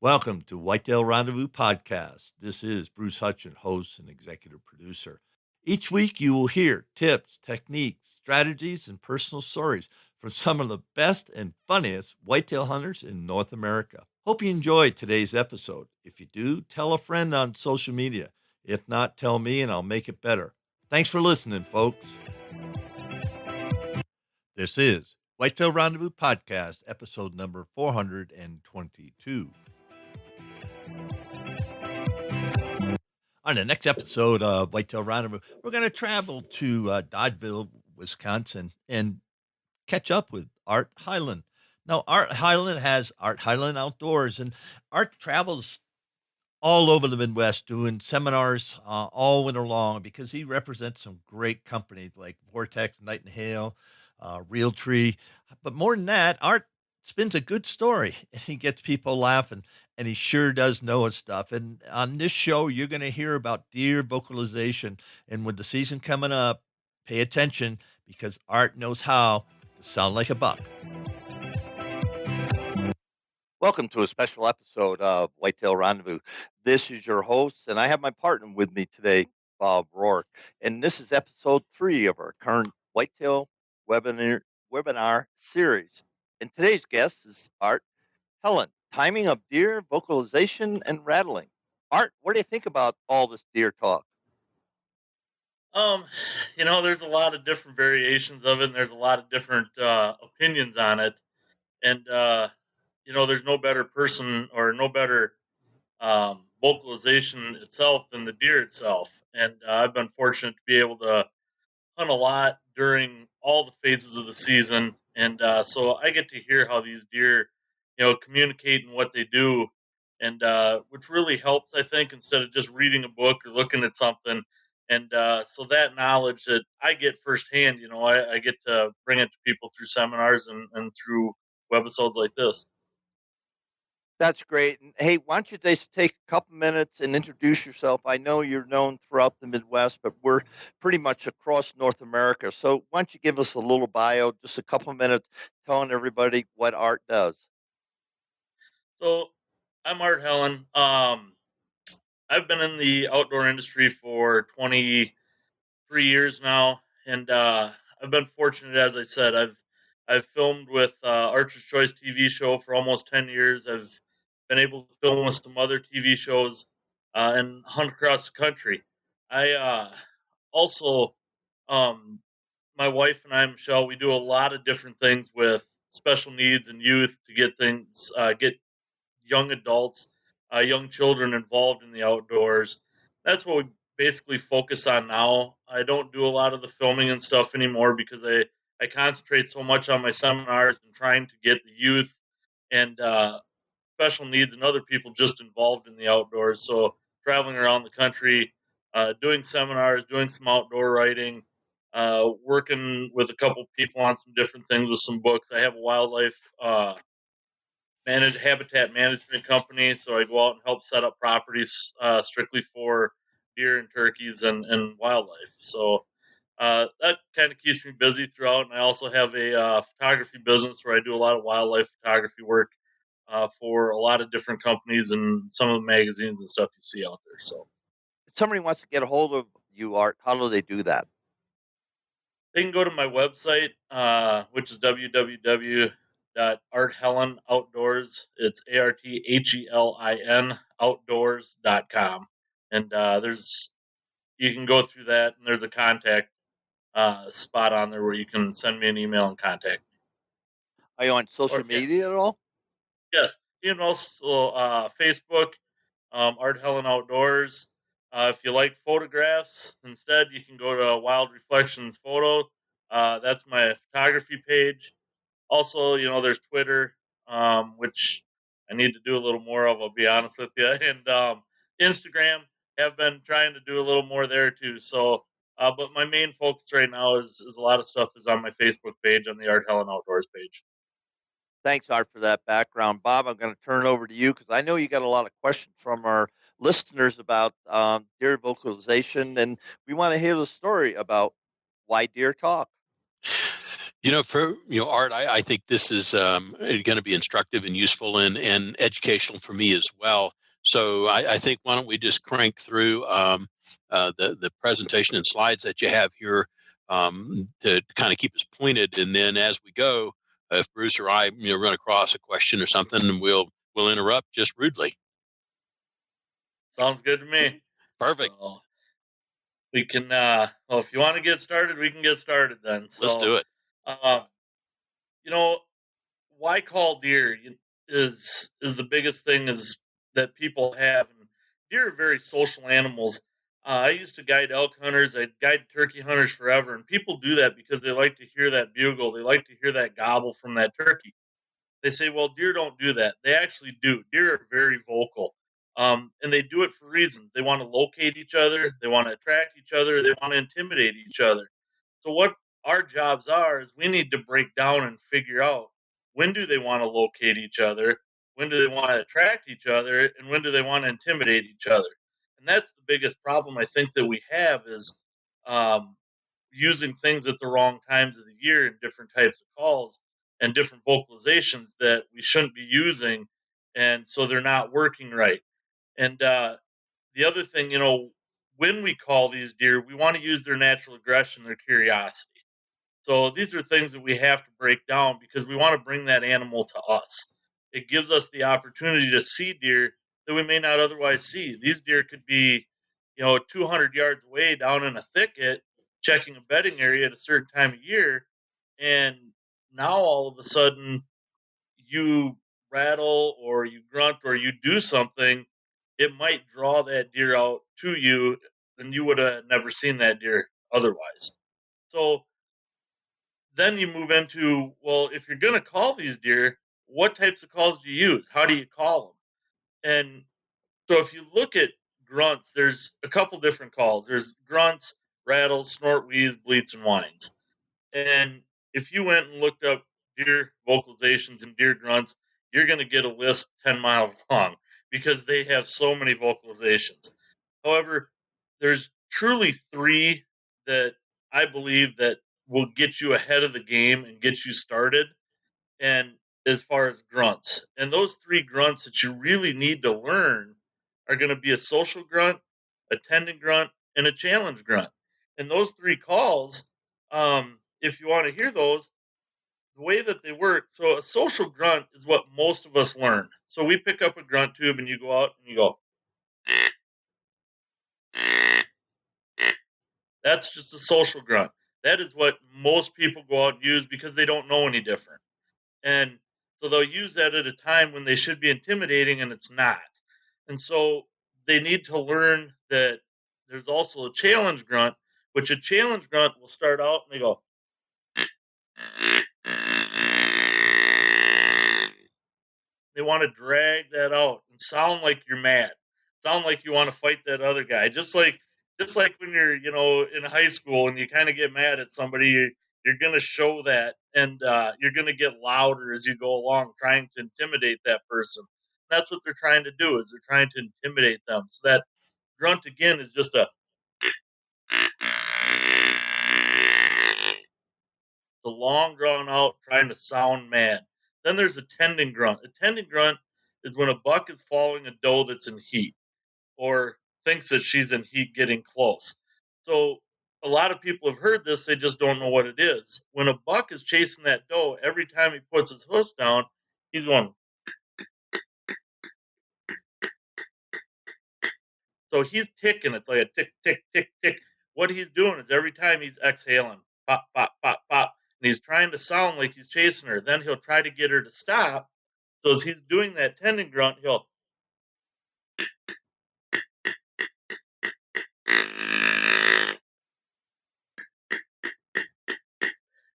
Welcome to Whitetail Rendezvous Podcast. This is Bruce Hutchin, host and executive producer. Each week you will hear tips, techniques, strategies, and personal stories from some of the best and funniest whitetail hunters in North America. Hope you enjoyed today's episode. If you do, tell a friend on social media. If not, tell me and I'll make it better. Thanks for listening, folks. This is Whitetail Rendezvous Podcast, episode number 422. On the next episode of Whitetail Rendezvous, we're going to travel to Dodgeville, Wisconsin, and catch up with Art Helin. Now, Art Helin has Art Helin Outdoors, and Art travels all over the Midwest doing seminars all winter long because he represents some great companies like Vortex, Night and Hail, Realtree. But more than that, Art spins a good story and he gets people laughing, and he sure does know his stuff. And on this show, you're going to hear about deer vocalization. And with the season coming up, pay attention because Art knows how to sound like a buck. Welcome to a special episode of Whitetail Rendezvous. This is your host, and I have my partner with me today, Bob Rourke. And this is episode 3 of our current Whitetail webinar series. And today's guest is Art Helin, timing of deer, vocalization, and rattling. Art, what do you think about all this deer talk? There's a lot of different variations of it, and there's a lot of different opinions on it. And, there's no better person or no better vocalization itself than the deer itself. And I've been fortunate to be able to hunt a lot during all the phases of the season. And so I get to hear how these deer, communicate and what they do. And which really helps, I think, instead of just reading a book or looking at something. And so that knowledge that I get firsthand, I get to bring it to people through seminars and through webisodes like this. That's great. And hey, why don't you just take a couple minutes and introduce yourself? I know you're known throughout the Midwest, but we're pretty much across North America. So why don't you give us a little bio, just a couple minutes, telling everybody what Art does? So I'm Art Helin. I've been in the outdoor industry for 23 years now, and I've been fortunate, as I said. I've filmed with Archer's Choice TV show for almost 10 years. I've been able to film with some other TV shows and hunt across the country. I also, my wife and I, Michelle, we do a lot of different things with special needs and youth to get young adults, young children involved in the outdoors. That's what we basically focus on now. I don't do a lot of the filming and stuff anymore because I concentrate so much on my seminars and trying to get the youth and special needs and other people just involved in the outdoors. So traveling around the country, doing seminars, doing some outdoor writing, working with a couple people on some different things with some books. I have a wildlife habitat management company, so I go out and help set up properties strictly for deer and turkeys and wildlife. So that kind of keeps me busy throughout. And I also have a photography business where I do a lot of wildlife photography work for a lot of different companies and some of the magazines and stuff you see out there. So if somebody wants to get a hold of you, Art, how do they do that? They can go to my website, which is www.arthelin outdoors. It's ARTHELIN outdoors.com. And you can go through that, and there's a contact spot on there where you can send me an email and contact me. Are you on social media at all? Yes. You can also Facebook, Art Helin Outdoors. If you like photographs, instead, you can go to Wild Reflections Photo. That's my photography page. Also, there's Twitter, which I need to do a little more of, I'll be honest with you. And Instagram, have been trying to do a little more there too. So, but my main focus right now is a lot of stuff is on my Facebook page, on the Art Helin Outdoors page. Thanks, Art, for that background. Bob, I'm going to turn it over to you because I know you got a lot of questions from our listeners about deer vocalization, and we want to hear the story about why deer talk. Art, I think this is going to be instructive and useful and educational for me as well. So I think why don't we just crank through the presentation and slides that you have here to kind of keep us pointed, and then as we go, if Bruce or I run across a question or something, we'll interrupt just rudely. Sounds good to me. Perfect. So we can, well, if you want to get started, we can get started then. So Let's do it. Uh, you know, why call deer is the biggest thing is that people have. And deer are very social animals. I used to guide elk hunters. I guided turkey hunters forever, and people do that because they like to hear that bugle. They like to hear that gobble from that turkey. They say, well, deer don't do that. They actually do. Deer are very vocal. And they do it for reasons. They want to locate each other. They want to attract each other. They want to intimidate each other. So what our jobs are is we need to break down and figure out when do they want to locate each other, when do they want to attract each other, and when do they want to intimidate each other. And that's the biggest problem I think that we have is um, using things at the wrong times of the year in different types of calls and different vocalizations that we shouldn't be using, and so they're not working right. And the other thing, when we call these deer, we want to use their natural aggression, their curiosity. So these are things that we have to break down because we want to bring that animal to us. It gives us the opportunity to see deer that we may not otherwise see. These deer could be, 200 yards away down in a thicket checking a bedding area at a certain time of year. And now all of a sudden you rattle or you grunt or you do something, it might draw that deer out to you and you would have never seen that deer otherwise. So then you move into, well, if you're going to call these deer, what types of calls do you use? How do you call them? And so if you look at grunts, there's a couple different calls. There's grunts, rattles, snort, wheeze, bleats, and whines. And if you went and looked up deer vocalizations and deer grunts, you're going to get a list 10 miles long because they have so many vocalizations. However, there's truly three that I believe that will get you ahead of the game and get you started. And as far as grunts, and those three grunts that you really need to learn are going to be a social grunt, a tendon grunt, and a challenge grunt. And those three calls, if you want to hear those, the way that they work, so a social grunt is what most of us learn. So we pick up a grunt tube and you go out and you go, that's just a social grunt. That is what most people go out and use because they don't know any different. And so they'll use that at a time when they should be intimidating and it's not. And so they need to learn that there's also a challenge grunt, which a challenge grunt will start out and they go, they want to drag that out and sound like you're mad, sound like you want to fight that other guy. Just like when you're in high school and you kind of get mad at somebody, you're going to show that, and you're going to get louder as you go along, trying to intimidate that person. That's what they're trying to do, is they're trying to intimidate them. So that grunt again is just the long drawn out trying to sound mad. Then there's a tendon grunt. A tendon grunt is when a buck is following a doe that's in heat or thinks that she's in heat getting close. So a lot of people have heard this, they just don't know what it is. When a buck is chasing that doe, every time he puts his hoofs down, he's going. So he's ticking. It's like a tick, tick, tick, tick. What he's doing is every time he's exhaling, pop, pop, pop, pop, and he's trying to sound like he's chasing her. Then he'll try to get her to stop. So as he's doing that tendon grunt, he'll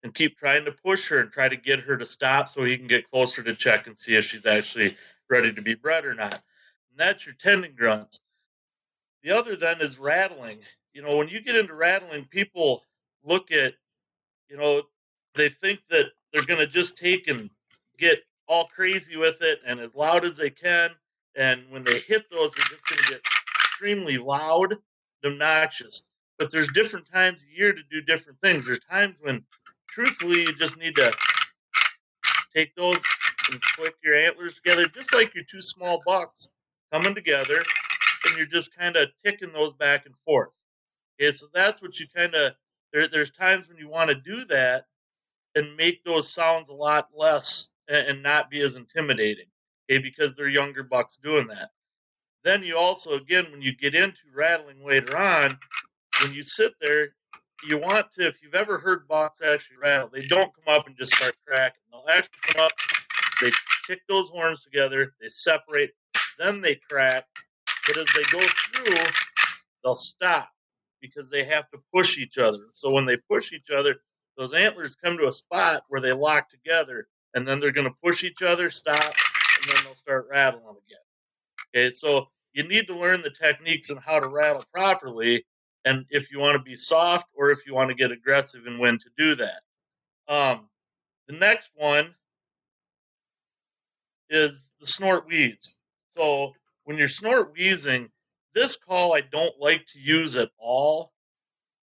and keep trying to push her and try to get her to stop so he can get closer to check and see if she's actually ready to be bred or not. And that's your tendon grunts. The other then is rattling. When you get into rattling, people look at, they think that they're going to just take and get all crazy with it and as loud as they can. And when they hit those, they're just going to get extremely loud and obnoxious. But there's different times a year to do different things. There's times when truthfully, you just need to take those and click your antlers together, just like your two small bucks coming together, and you're just kind of ticking those back and forth. Okay, so that's what you kind of there's times when you want to do that and make those sounds a lot less and not be as intimidating. Okay, because they're younger bucks doing that. Then you also, again, when you get into rattling later on, when you sit there, you want to, if you've ever heard bucks actually rattle, they don't come up and just start cracking. They'll actually come up, they tick those horns together, they separate, then they crack. But as they go through, they'll stop because they have to push each other. So when they push each other, those antlers come to a spot where they lock together, and then they're going to push each other, stop, and then they'll start rattling again. Okay, so you need to learn the techniques and how to rattle properly, and if you want to be soft or if you want to get aggressive and when to do that. The next one is the snort wheeze. So when you're snort wheezing, this call I don't like to use at all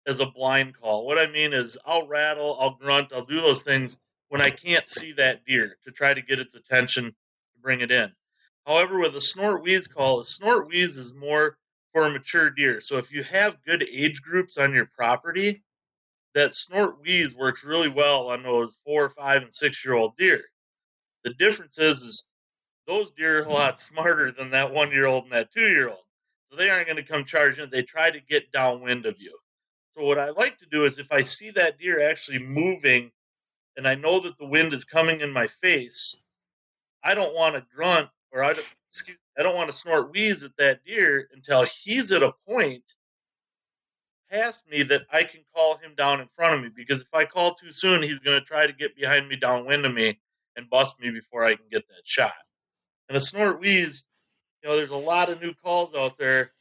as a blind call. What I mean is I'll rattle, I'll grunt, I'll do those things when I can't see that deer to try to get its attention to bring it in. However, with a snort wheeze call, a snort wheeze is more for a mature deer. So if you have good age groups on your property, that snort wheeze works really well on those 4, 5, and 6-year-old deer. The difference is those deer are a lot smarter than that 1-year-old and that 2-year-old. So they aren't going to come charging. They try to get downwind of you. So what I like to do is if I see that deer actually moving and I know that the wind is coming in my face, I don't want to grunt or I don't want to snort wheeze at that deer until he's at a point past me that I can call him down in front of me. Because if I call too soon, he's going to try to get behind me downwind of me and bust me before I can get that shot. And a snort wheeze, there's a lot of new calls out there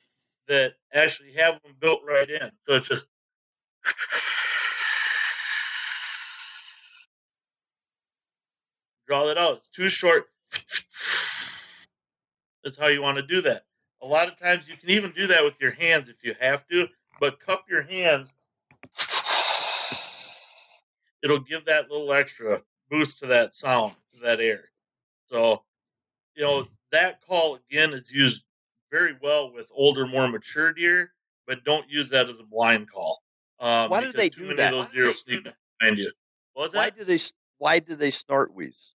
that actually have them built right in. So it's just draw that out. It's too short. That's how you want to do that. A lot of times you can even do that with your hands if you have to, but cup your hands. It'll give that little extra boost to that sound, to that air. So, that call, again, is used very well with older, more mature deer, but don't use that as a blind call. Why do they do that? Of those deer will sneak behind you. Why do they snort wheeze?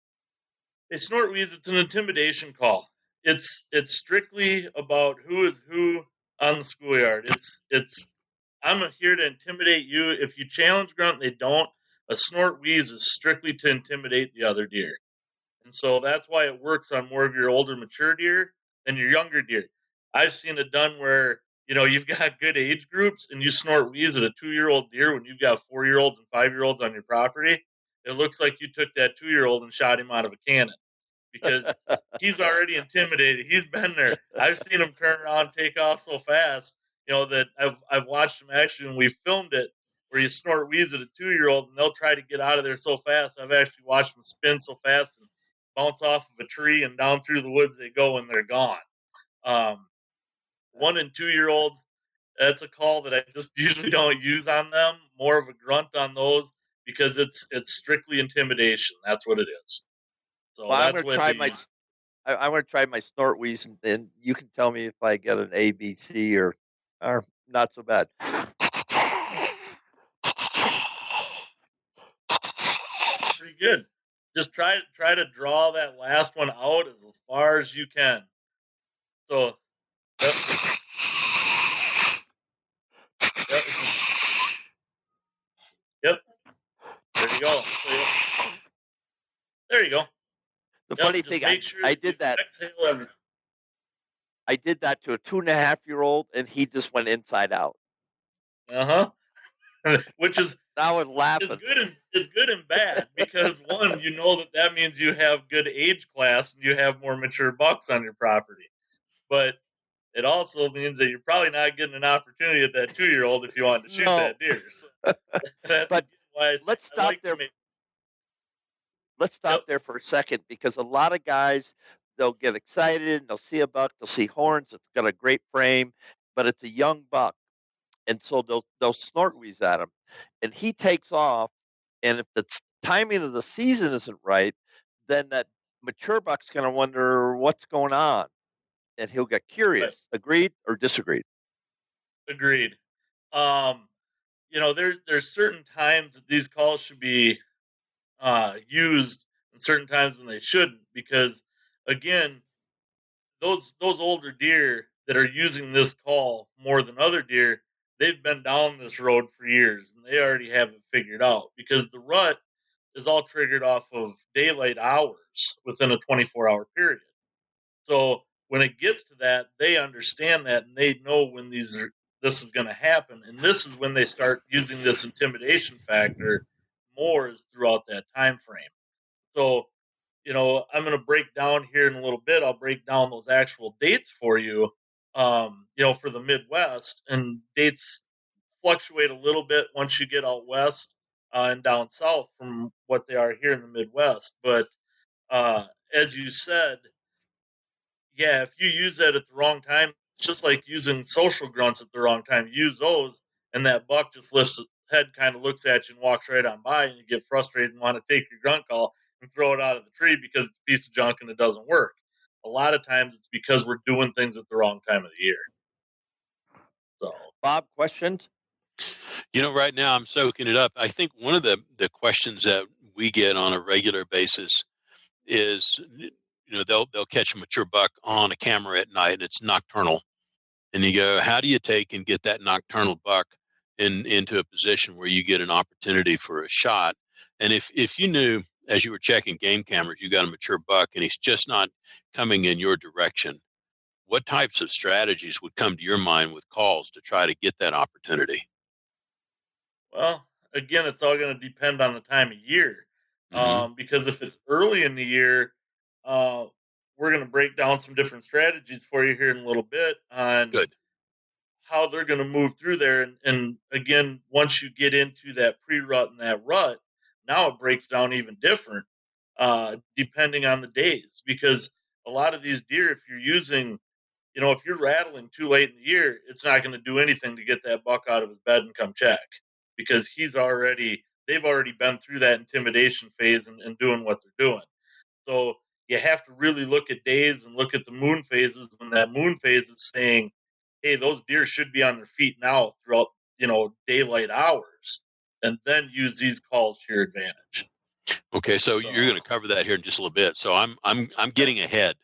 They snort wheeze. It's an intimidation call. It's strictly about who is who on the schoolyard. It's I'm here to intimidate you. If you challenge grunt, they don't. A snort wheeze is strictly to intimidate the other deer. And so that's why it works on more of your older, mature deer than your younger deer. I've seen it done where, you've got good age groups and you snort wheeze at a 2-year-old deer when you've got 4-year-olds and 5-year-olds on your property. It looks like you took that 2-year-old and shot him out of a cannon because he's already intimidated. He's been there. I've seen him turn around and take off so fast, that I've watched him actually, and we filmed it, where you snort wheeze at a 2-year-old and they'll try to get out of there so fast. I've actually watched them spin so fast and bounce off of a tree and down through the woods they go and ththey're gone. 1 and 2-year-olds, that's a call that I just usually don't use on them. More of a grunt on those because it's strictly intimidation. That's what it is. So well, I'm going to try my snort wheeze, and then you can tell me if I get an A, B, C, or not so bad. Pretty good. Just try to draw that last one out as far as you can. So, yep. Yep. There you go. There you go. The funny thing, I did that. I did that to a 2.5-year-old, and he just went inside out. Which is I was laughing. It's good and bad because one, that means you have good age class and you have more mature bucks on your property, but it also means that you're probably not getting an opportunity at that 2-year-old if you want to shoot that deer. So but let's stop there. Let's stop there for a second because a lot of guys, they'll get excited and they'll see a buck, they'll see horns, it's got a great frame, but it's a young buck. And so they'll snort wheeze at him. And he takes off And if the timing of the season isn't right, then that mature buck's going to wonder what's going on, and he'll get curious. Right. Agreed or disagreed? Agreed. There's certain times that these calls should be used, and certain times when they shouldn't, because again, those older deer that are using this call more than other deer, they've been down this road for years and they already have it figured out, because the rut is all triggered off of daylight hours within a 24-hour period. So when it gets to that, they understand that and they know when this is going to happen, and this is when they start using this intimidation factor more, is throughout that time frame. So I'm going to break down here in a little bit. I'll break down those actual dates for you, for the Midwest, and dates fluctuate a little bit once you get out west and down south from what they are here in the Midwest. But as you said, yeah, if you use that at the wrong time, it's just like using social grunts at the wrong time. You use those, and that buck just lifts his head, kind of looks at you, and walks right on by, and you get frustrated and want to take your grunt call and throw it out of the tree because it's a piece of junk and it doesn't work. A lot of times it's because we're doing things at the wrong time of the year. So, Bob, questions? Right now I'm soaking it up. I think one of the questions that we get on a regular basis is, they'll catch a mature buck on a camera at night and it's nocturnal. And you go, how do you take and get that nocturnal buck into a position where you get an opportunity for a shot? And if you knew as you were checking game cameras, you got a mature buck and he's just not coming in your direction, what types of strategies would come to your mind with calls to try to get that opportunity? well, again, it's all going to depend on the time of year. Mm-hmm. Because if it's early in the year, we're going to break down some different strategies for you here in a little bit on Good. how they're going to move through there. And again, once you get into that pre-rut and that rut, now it breaks down even different, depending on the days. Because a lot of these deer, if you're using, if you're rattling too late in the year, it's not going to do anything to get that buck out of his bed and come check, because they've already been through that intimidation phase and doing what they're doing. So you have to really look at days and look at the moon phases when that moon phase is saying, hey, those deer should be on their feet now throughout, daylight hours, and then use these calls to your advantage. Okay, so you're going to cover that here in just a little bit. So I'm getting ahead.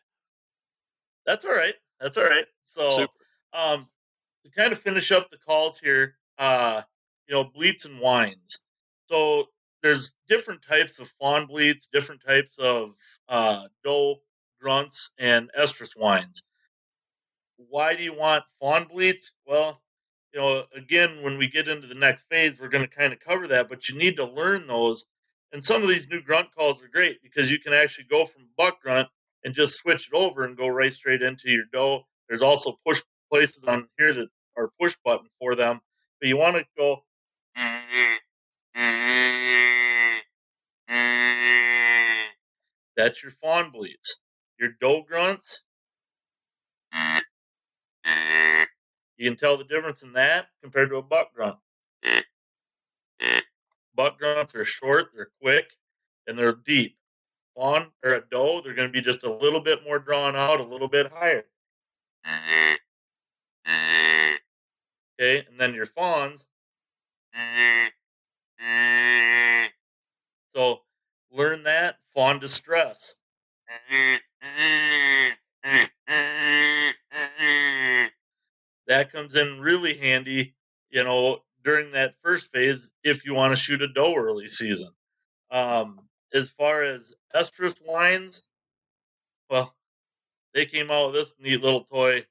That's all right. That's all right. So, to kind of finish up the calls here, bleats and whines. So there's different types of fawn bleats, different types of doe grunts, and estrus whines. Why do you want fawn bleats? Well, again, when we get into the next phase, we're going to kind of cover that, but you need to learn those. And some of these new grunt calls are great because you can actually go from buck grunt and just switch it over and go right straight into your doe. There's also push places on here that are push button for them, but you want to go. That's your fawn bleats. Your doe grunts, you can tell the difference in that compared to a buck grunt. Buck grunts are short, they're quick, and they're deep. Fawn or a doe, they're going to be just a little bit more drawn out, a little bit higher. Okay, and then your fawns. So learn that. Fawn distress. That comes in really handy, during that first phase if you want to shoot a doe early season. As far as estrus whines, well, they came out with this neat little toy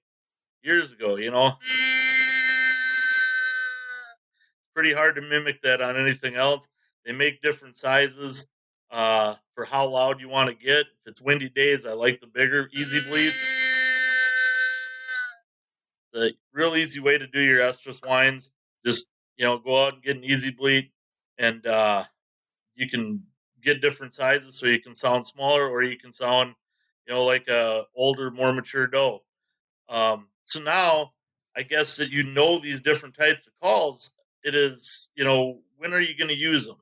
years ago, It's pretty hard to mimic that on anything else. They make different sizes for how loud you want to get. If it's windy days, I like the bigger, easy bleats. The real easy way to do your estrus whines, just, go out and get an easy bleat, and you can get different sizes so you can sound smaller or you can sound, like a older, more mature doe. So now, I guess that these different types of calls, it is, when are you going to use them?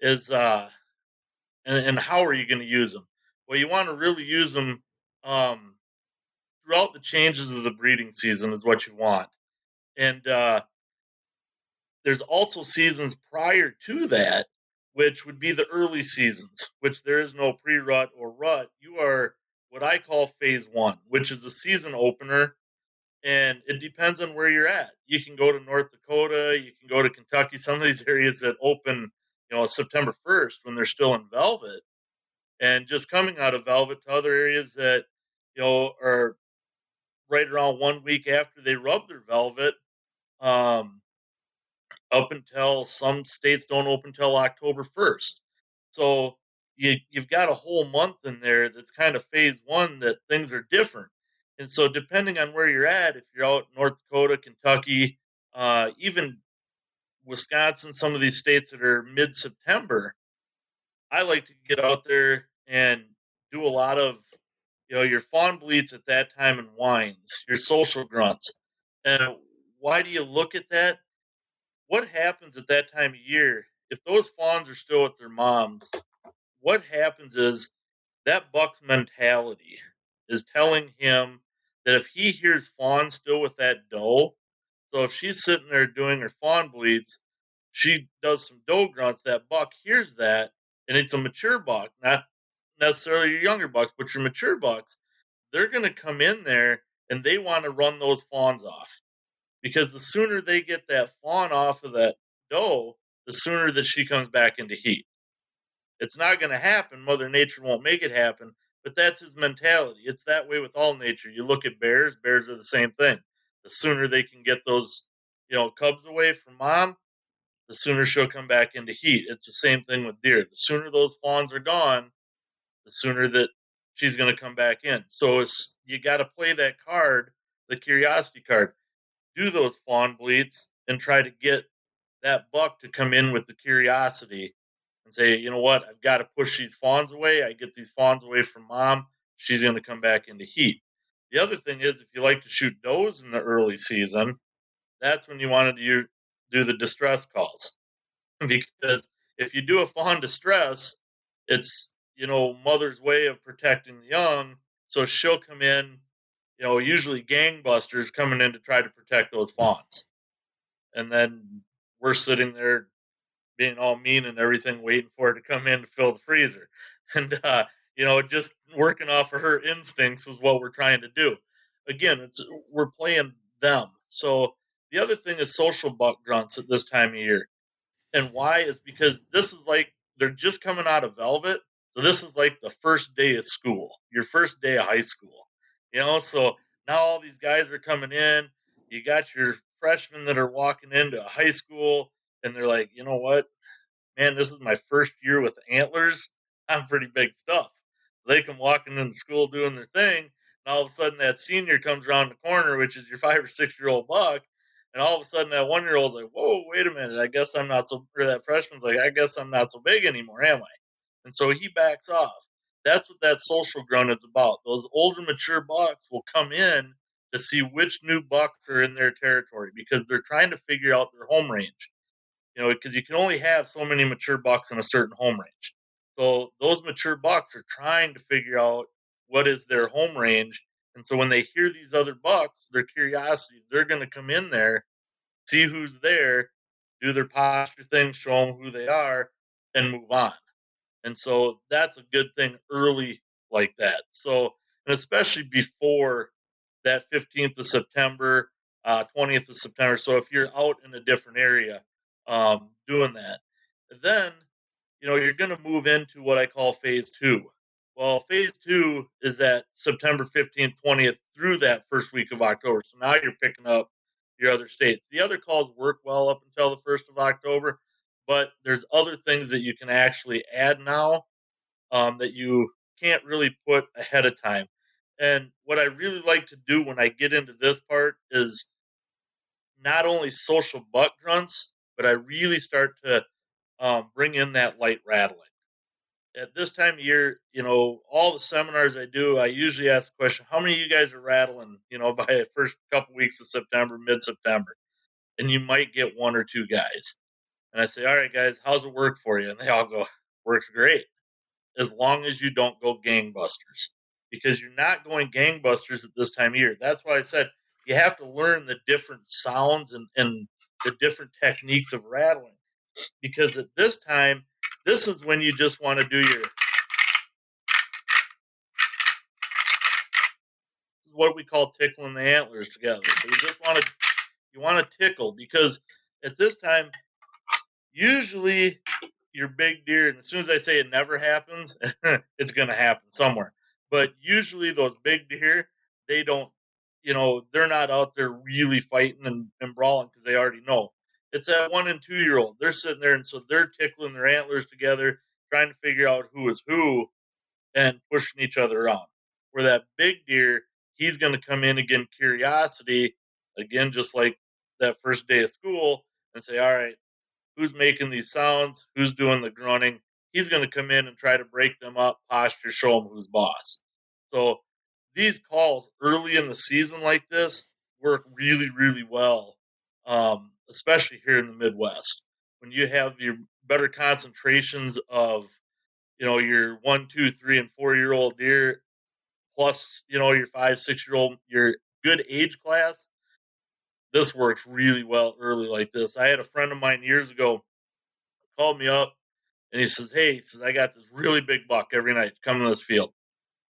is and how are you going to use them? Well, you want to really use them throughout the changes of the breeding season is what you want. And there's also seasons prior to that, which would be the early seasons, which there is no pre-rut or rut. You are what I call phase one, which is a season opener, and it depends on where you're at. You can go to North Dakota, you can go to Kentucky, some of these areas that open, September 1st when they're still in velvet, and just coming out of velvet to other areas that, are right around 1 week after they rub their velvet. Up until some states don't open until October 1st. So you've got a whole month in there that's kind of phase one that things are different. And so depending on where you're at, if you're out in North Dakota, Kentucky, even Wisconsin, some of these states that are mid-September, I like to get out there and do a lot of, your fawn bleats at that time and whines, your social grunts. And why do you look at that? What happens at that time of year if those fawns are still with their moms? What happens is that buck's mentality is telling him that if he hears fawns still with that doe, so if she's sitting there doing her fawn bleats, she does some doe grunts, that buck hears that, and it's a mature buck, not necessarily your younger bucks, but your mature bucks, they're going to come in there and they want to run those fawns off. Because the sooner they get that fawn off of that doe, the sooner that she comes back into heat. It's not going to happen. Mother Nature won't make it happen, but that's his mentality. It's that way with all nature. You look at bears are the same thing. The sooner they can get those, cubs away from mom, the sooner she'll come back into heat. It's the same thing with deer. The sooner those fawns are gone, the sooner that she's going to come back in. So you got to play that card, the curiosity card. Do those fawn bleats and try to get that buck to come in with the curiosity and say, you know what, I've got to push these fawns away. I get these fawns away from mom. She's going to come back into heat. The other thing is, if you like to shoot does in the early season, that's when you want to do the distress calls. Because if you do a fawn distress, it's, mother's way of protecting the young. So she'll come in, usually gangbusters coming in to try to protect those fawns. And then we're sitting there being all mean and everything, waiting for it to come in to fill the freezer. And, just working off of her instincts is what we're trying to do. Again, we're playing them. So the other thing is social buck grunts at this time of year. And why is because this is like they're just coming out of velvet. So this is like the first day of school, your first day of high school. So now all these guys are coming in. You got your freshmen that are walking into a high school, and they're like, you know what, man, this is my first year with antlers. I'm pretty big stuff. They come walking into school doing their thing, and all of a sudden that senior comes around the corner, which is your 5 or 6 year old buck, and all of a sudden that 1 year old's like, whoa, wait a minute, I guess I'm not so, or that freshman's like, I guess I'm not so big anymore, am I? And so he backs off. That's what that social grunt is about. Those older, mature bucks will come in to see which new bucks are in their territory because they're trying to figure out their home range. Because you can only have so many mature bucks in a certain home range. So those mature bucks are trying to figure out what is their home range. And so when they hear these other bucks, their curiosity, they're going to come in there, see who's there, do their posture thing, show them who they are, and move on. And so that's a good thing early like that. So, and especially before that 15th of September, 20th of September. So if you're out in a different area doing that, then, you're going to move into what I call phase two. Well, phase two is that September 15th, 20th through that first week of October. So now you're picking up your other states. The other calls work well up until the 1st of October, but there's other things that you can actually add now that you can't really put ahead of time. And what I really like to do when I get into this part is not only social buck grunts, but I really start to bring in that light rattling. At this time of year, all the seminars I do, I usually ask the question, how many of you guys are rattling, by the first couple weeks of September, mid-September? And you might get one or two guys. And I say, all right, guys, how's it work for you? And they all go, works great, as long as you don't go gangbusters, because you're not going gangbusters at this time of year. That's why I said you have to learn the different sounds and the different techniques of rattling, because at this time, this is when you just want to do your, this is what we call tickling the antlers together. So you just want to tickle, because at this time, usually your big deer, and as soon as I say it never happens, it's going to happen somewhere. But usually those big deer, they don't, they're not out there really fighting and brawling, because they already know. It's that 1 and 2 year old. They're sitting there, and so they're tickling their antlers together, trying to figure out who is who and pushing each other around. Where that big deer, he's going to come in again, curiosity, again, just like that first day of school, and say, all right, who's making these sounds, who's doing the grunting. He's going to come in and try to break them up, posture, show them who's boss. So these calls early in the season like this work really, really well, especially here in the Midwest. When you have your better concentrations of, your 1, 2, 3, and 4-year-old deer, plus, your 5, 6-year-old, your good age class, this works really well early like this. I had a friend of mine years ago called me up, and he says, hey, I got this really big buck every night coming to this field.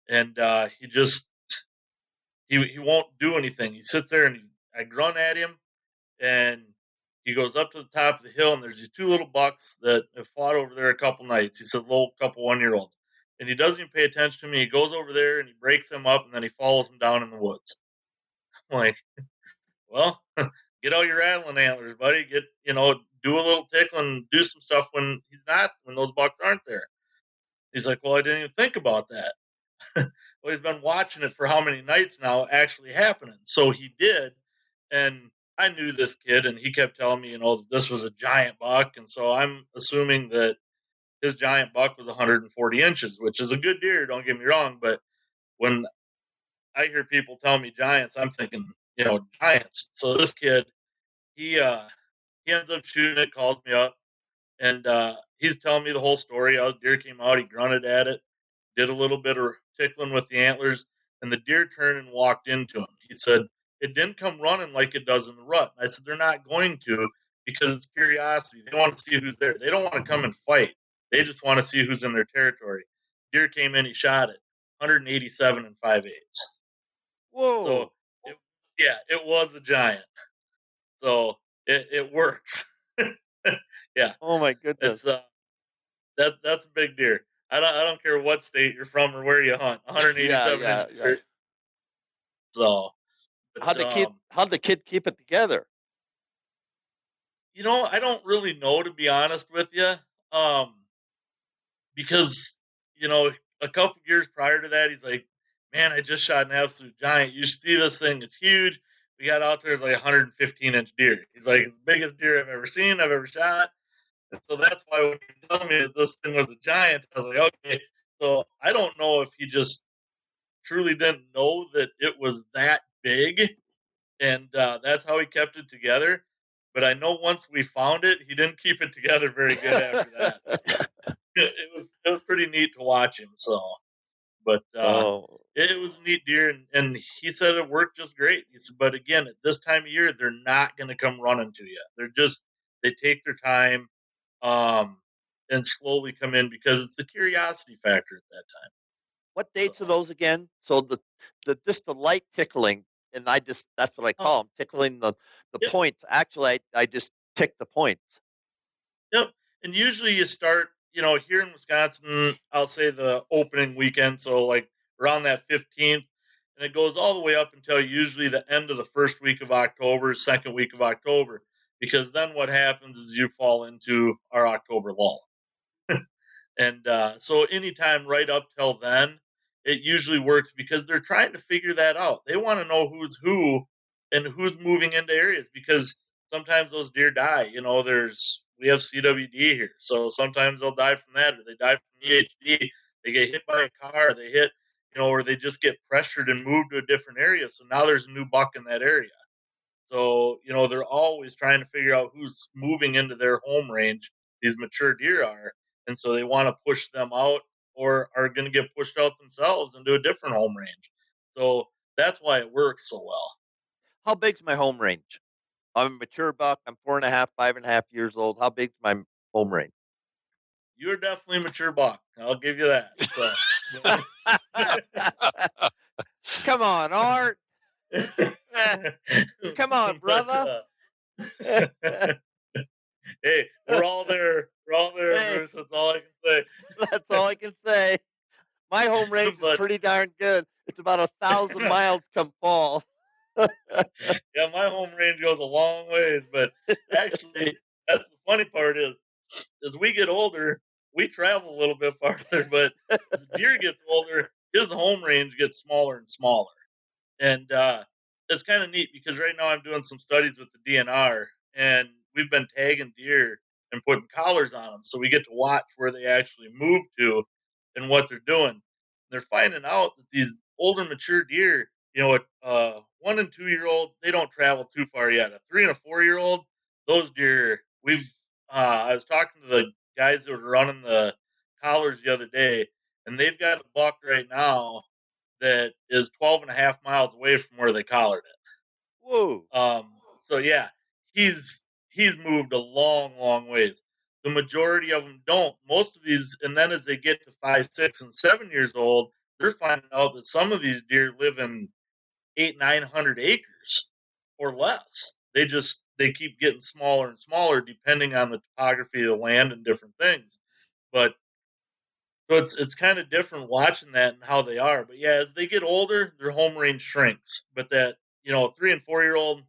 And he won't do anything. He sits there, and I grunt at him, and he goes up to the top of the hill, and there's these 2 little bucks that have fought over there a couple nights. He said, little couple 1-year-olds. And he doesn't even pay attention to me. He goes over there, and he breaks them up, and then he follows them down in the woods. I'm like, well, get out your rattling antlers, buddy. Do a little tickling, do some stuff when those bucks aren't there. He's like, well, I didn't even think about that. Well, he's been watching it for how many nights now actually happening. So he did. And I knew this kid, and he kept telling me, that this was a giant buck. And so I'm assuming that his giant buck was 140 inches, which is a good deer, don't get me wrong. But when I hear people tell me giants, I'm thinking, giants. So this kid, he ends up shooting it, calls me up, and he's telling me the whole story. How the deer came out, he grunted at it, did a little bit of tickling with the antlers, and the deer turned and walked into him. He said, it didn't come running like it does in the rut. I said, they're not going to, because it's curiosity. They want to see who's there. They don't want to come and fight. They just want to see who's in their territory. Deer came in, he shot it, 187 and 5/8. Whoa. So, it was a giant. So, it works. Yeah. Oh, my goodness. That's a big deer. I don't care what state you're from or where you hunt. 187 inches. Yeah. So, how'd the kid keep it together? I don't really know, to be honest with you. Because a couple years prior to that, he's like, man, I just shot an absolute giant. You see this thing? It's huge. We got out there, it's like 115-inch deer. He's like, it's the biggest deer I've ever seen, I've ever shot. And so that's why when you told me that this thing was a giant, I was like, okay. So I don't know if he just truly didn't know that it was that big, and that's how he kept it together. But I know once we found it, he didn't keep it together very good after that. So it was pretty neat to watch him. So, but it was a neat deer, and he said it worked just great. He said, but again, at this time of year, they're not going to come running to you. They take their time. And slowly come in, because it's the curiosity factor at that time. What dates are those again? So the light tickling, and that's what I call them, tickling the Yep. points. Actually, I just tick the points. Yep. And usually you start, here in Wisconsin, I'll say the opening weekend, so like around that 15th, and it goes all the way up until usually the end of the first week of October, second week of October, because then what happens is you fall into our October lull. And so anytime right up till then, it usually works, because they're trying to figure that out. They want to know who's who and who's moving into areas, because sometimes those deer die. We have CWD here, so sometimes they'll die from that, or they die from EHD. They get hit by a car, they hit, or they just get pressured and moved to a different area. So now there's a new buck in that area. So, they're always trying to figure out who's moving into their home range, these mature deer are. And so they want to push them out or are going to get pushed out themselves into a different home range. So that's why it works so well. How big's my home range? I'm a mature buck. I'm 4.5, 5.5 years old. How big's my home range? You're definitely a mature buck. I'll give you that. So, come on, Art. Come on, brother. Hey, we're all there. We're all there, Hey. Bruce. That's all I can say. That's all I can say. My home range is pretty darn good. It's about 1,000 miles come fall. Yeah, my home range goes a long ways, but actually, that's the funny part is, as we get older, we travel a little bit farther, but as the deer gets older, his home range gets smaller and smaller. And it's kind of neat because right now I'm doing some studies with the DNR, and we've been tagging deer and putting collars on them, so we get to watch where they actually move to and what they're doing. They're finding out that these older mature deer, 1 and 2 year old, they don't travel too far yet. A 3 and a 4 year old, those deer, I was talking to the guys that were running the collars the other day, and they've got a buck right now that is 12 and a half miles away from where they collared it. Whoa. So yeah, he's moved a long, long ways. The majority of them don't. Most of these, and then as they get to 5, 6, and 7 years old, they're finding out that some of these deer live in 800, 900 acres or less. They keep getting smaller and smaller depending on the topography of the land and different things. But so it's kind of different watching that and how they are. But yeah, as they get older, their home range shrinks. But that 3 and 4 year old,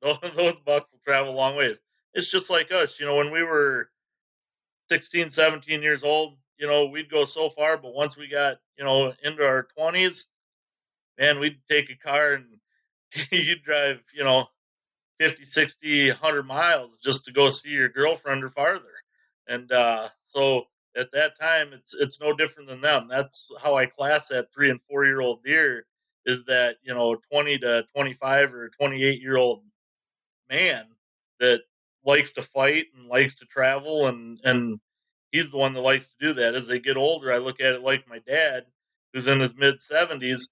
those bucks will travel a long ways. It's just like us. When we were 16, 17 years old, we'd go so far. But once we got into our 20s, man, we'd take a car and you'd drive 50, 60, 100 miles just to go see your girlfriend or farther. And so at that time, it's no different than them. That's how I class that 3 and 4 year old deer is that 20 to 25 or 28-year-old man that likes to fight and likes to travel, and he's the one that likes to do that. As they get older, I look at it like my dad, who's in his mid 70s.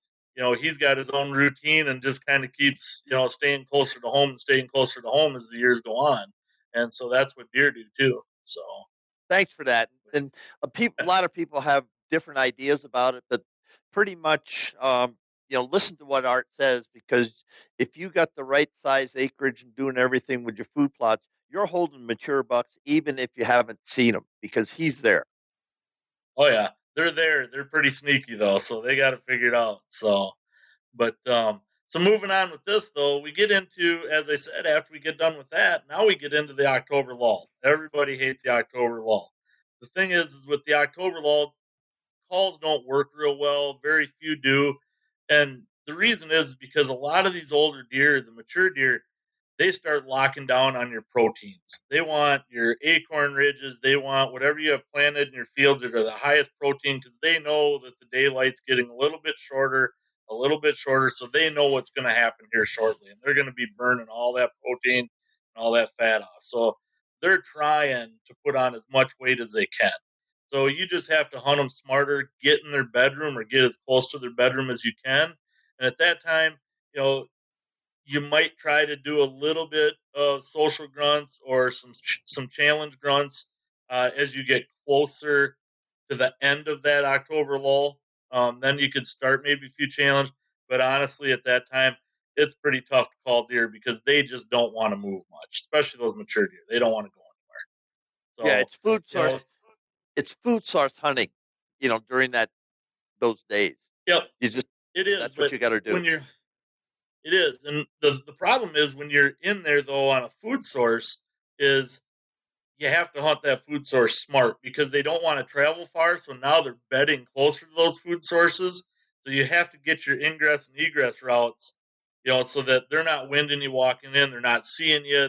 He's got his own routine and just kind of keeps staying closer to home and staying closer to home as the years go on. And so that's what deer do too. So thanks for that. And a lot of people have different ideas about it, but pretty much listen to what Art says, because if you got the right size acreage and doing everything with your food plots, you're holding mature bucks even if you haven't seen them, because he's there. Oh yeah, they're there. They're pretty sneaky though, so they got to figure it out. So, but so moving on with this though, we get into, as I said, after we get done with that, now we get into the October lull. Everybody hates the October lull. The thing is with the October lull, calls don't work real well. Very few do. And the reason is because a lot of these older deer, the mature deer, they start locking down on your proteins. They want your acorn ridges. They want whatever you have planted in your fields that are the highest protein, because they know that the daylight's getting a little bit shorter, a little bit shorter. So they know what's going to happen here shortly. And they're going to be burning all that protein and all that fat off. So they're trying to put on as much weight as they can. So you just have to hunt them smarter, get in their bedroom or get as close to their bedroom as you can. And at that time, you might try to do a little bit of social grunts or some challenge grunts as you get closer to the end of that October lull. Then you could start maybe a few challenge. But honestly, at that time, it's pretty tough to call deer because they just don't want to move much, especially those mature deer. They don't want to go anywhere. So, yeah, it's food source. It's food source hunting, during those days. Yep. It is. That's what you got to do. It is. And the problem is when you're in there, though, on a food source, is you have to hunt that food source smart because they don't want to travel far. So now they're bedding closer to those food sources. So you have to get your ingress and egress routes, so that they're not winding you walking in. They're not seeing you.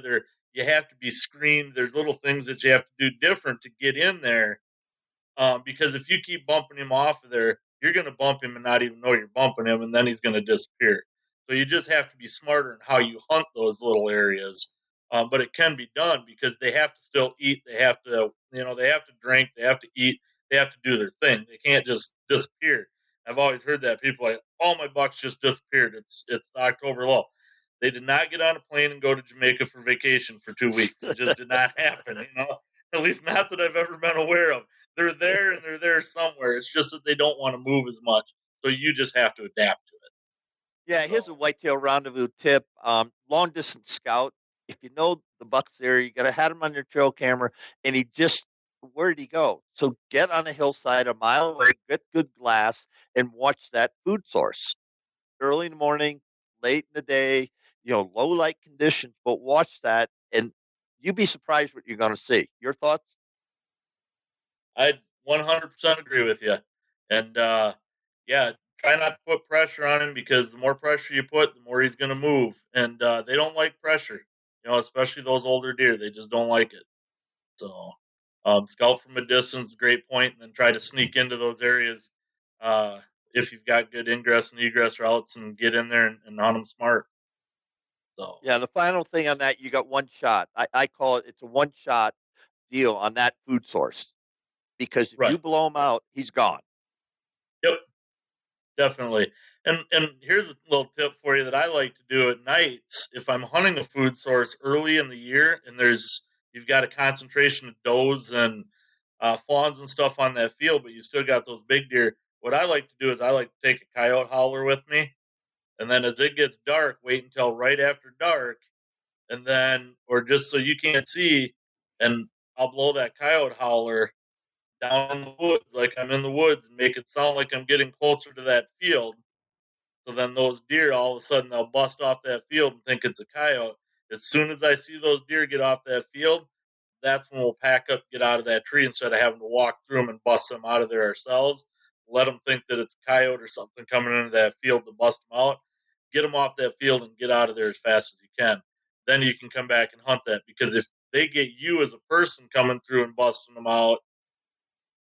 You have to be screened. There's little things that you have to do different to get in there. Because if you keep bumping him off of there, you're going to bump him and not even know you're bumping him, and then he's going to disappear. So you just have to be smarter in how you hunt those little areas. But it can be done because they have to still eat. They have to, they have to drink. They have to eat. They have to do their thing. They can't just disappear. I've always heard that people like, all my bucks just disappeared. It's the October lull. They did not get on a plane and go to Jamaica for vacation for 2 weeks. It just did not happen. At least not that I've ever been aware of. They're there and they're there somewhere. It's just that they don't want to move as much. So you just have to adapt to it. Yeah, here's a whitetail rendezvous tip. Long distance scout. If you know the buck's there, you got to have him on your trail camera, and where'd he go? So get on a hillside a mile away, get good glass, and watch that food source. Early in the morning, late in the day, low light conditions, but watch that, and you'd be surprised what you're going to see. Your thoughts? I 100% agree with you. And yeah, try not to put pressure on him because the more pressure you put, the more he's going to move. And they don't like pressure, especially those older deer. They just don't like it. So scout from a distance, great point, and then try to sneak into those areas if you've got good ingress and egress routes, and get in there and hunt them smart. So yeah, the final thing on that, you got one shot. I call it's a one shot deal on that food source, because if you blow him out, he's gone. Yep, definitely. And here's a little tip for you that I like to do at nights. If I'm hunting a food source early in the year and you've got a concentration of does and fawns and stuff on that field, but you still got those big deer, what I like to do is I like to take a coyote howler with me, and then as it gets dark, wait until right after dark, and then, or just so you can't see, and I'll blow that coyote howler down in the woods like I'm in the woods and make it sound like I'm getting closer to that field. So then those deer, all of a sudden, they'll bust off that field and think it's a coyote. As soon as I see those deer get off that field, that's when we'll pack up, get out of that tree instead of having to walk through them and bust them out of there ourselves. Let them think that it's a coyote or something coming into that field to bust them out. Get them off that field and get out of there as fast as you can. Then you can come back and hunt that, because if they get you as a person coming through and busting them out,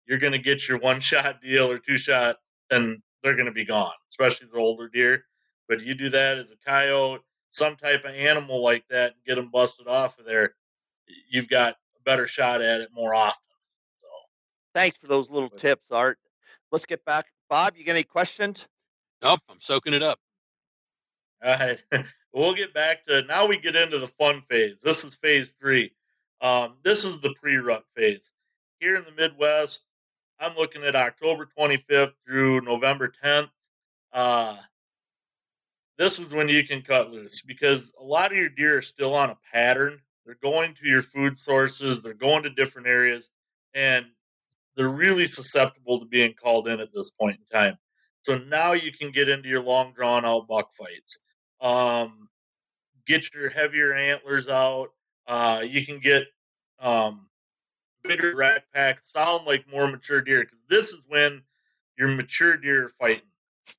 you're going to get your one shot deal or two shot, and they're going to be gone, especially the older deer. But you do that as a coyote, some type of animal like that, and get them busted off of there, you've got a better shot at it more often. So, thanks for those little tips, Art. Let's get back. Bob, you got any questions? Nope, I'm soaking it up. All right. We'll get back to, now we get into the fun phase. This is phase 3. This is the pre-rut phase. Here in the Midwest, I'm looking at October 25th through November 10th. This is when you can cut loose, because a lot of your deer are still on a pattern. They're going to your food sources. They're going to different areas, and they're really susceptible to being called in at this point in time. So now you can get into your long drawn out buck fights. Get your heavier antlers out. You can get bigger rack packs, sound like more mature deer, because this is when your mature deer are fighting.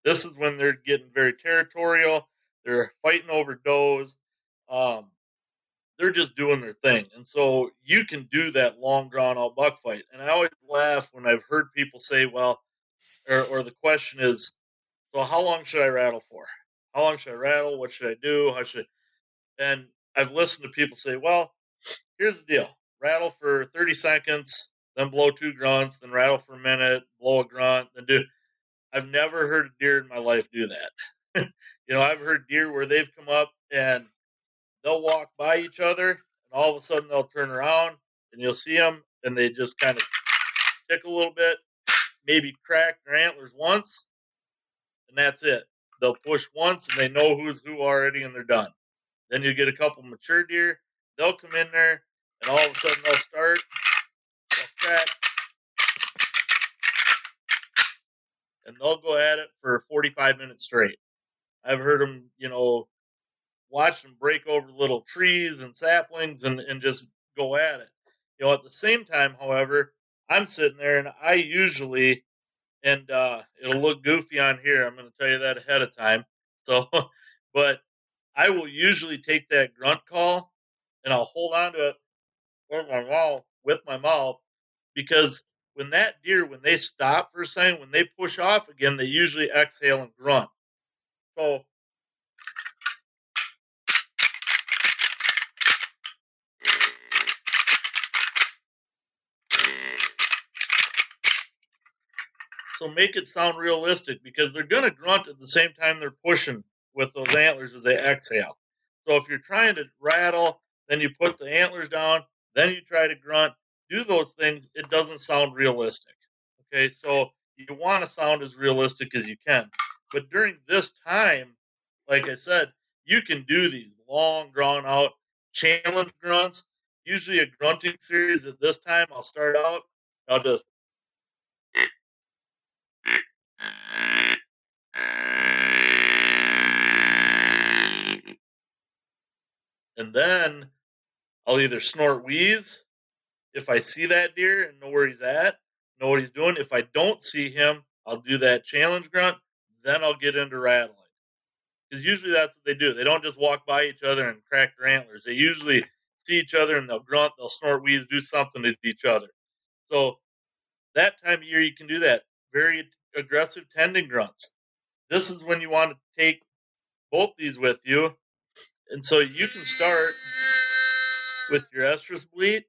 This is when they're getting very territorial. They're fighting over does. They're just doing their thing. And so you can do that long drawn out buck fight. And I always laugh when I've heard people say, well, or the question is, so how long should I rattle for? How long should I rattle? What should I do? How should I? And I've listened to people say, well, here's the deal. Rattle for 30 seconds, then blow 2 grunts, then rattle for a minute, blow a grunt, then do. I've never heard a deer in my life do that. I've heard deer where they've come up and they'll walk by each other, and all of a sudden they'll turn around, and you'll see them, and they just kind of tick a little bit, maybe crack their antlers once, and that's it. They'll push once, and they know who's who already, and they're done. Then you get a couple mature deer. They'll come in there, and all of a sudden they'll start, they'll crack, and they'll go at it for 45 minutes straight. I've heard them, watch them break over little trees and saplings and just go at it. At the same time, however, I'm sitting there and I usually, and it'll look goofy on here, I'm going to tell you that ahead of time. So, but I will usually take that grunt call and I'll hold on to it with my mouth, because when that deer, when they stop for a second, when they push off again, they usually exhale and grunt. So So make it sound realistic, because they're going to grunt at the same time they're pushing with those antlers as they exhale. So if you're trying to rattle, then you put the antlers down, then you try to grunt, do those things, it doesn't sound realistic. Okay, so you want to sound as realistic as you can. But during this time, like I said, you can do these long, drawn out challenge grunts. Usually a grunting series at this time, I'll start out, I'll just and then I'll either snort wheeze if I see that deer and know where he's at, know what he's doing. If I don't see him, I'll do that challenge grunt. Then I'll get into rattling. Because usually that's what they do. They don't just walk by each other and crack their antlers. They usually see each other and they'll grunt, they'll snort wheeze, do something to each other. So that time of year you can do that. Very aggressive tending grunts. This is when you want to take both these with you. And so you can start with your estrus bleat.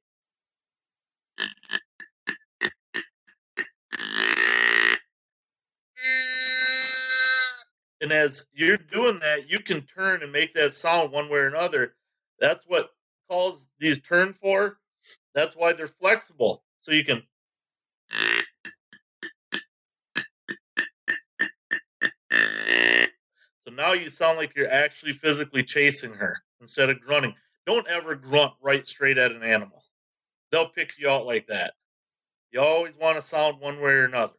And as you're doing that, you can turn and make that sound one way or another. That's what calls these turn for. That's why they're flexible. So you can. So now you sound like you're actually physically chasing her instead of grunting. Don't ever grunt right straight at an animal. They'll pick you out like that. You always want to sound one way or another.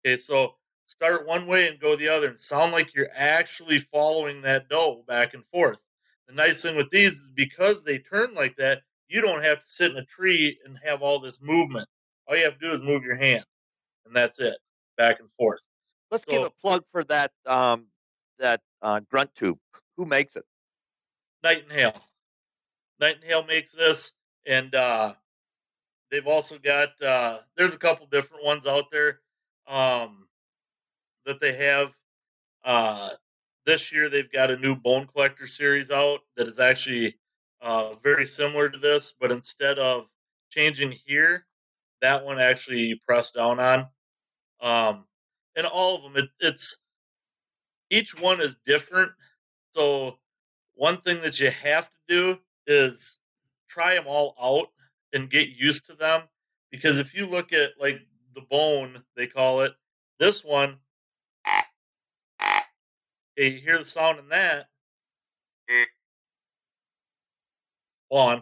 Okay, so start one way and go the other and sound like you're actually following that doe back and forth. The nice thing with these is because they turn like that, you don't have to sit in a tree and have all this movement. All you have to do is move your hand, and that's it, back and forth. Let's give a plug for that grunt tube. Who makes it? Nightingale. Nightingale makes this, and they've also got there's a couple different ones out there that they have. This year they've got a new bone collector series out that is actually very similar to this, but instead of changing here, that one actually you press down on. And all of them, it's each one is different. So one thing that you have to do is try them all out and get used to them. Because if you look at like the bone, they call it, this one, you hear the sound in that. On.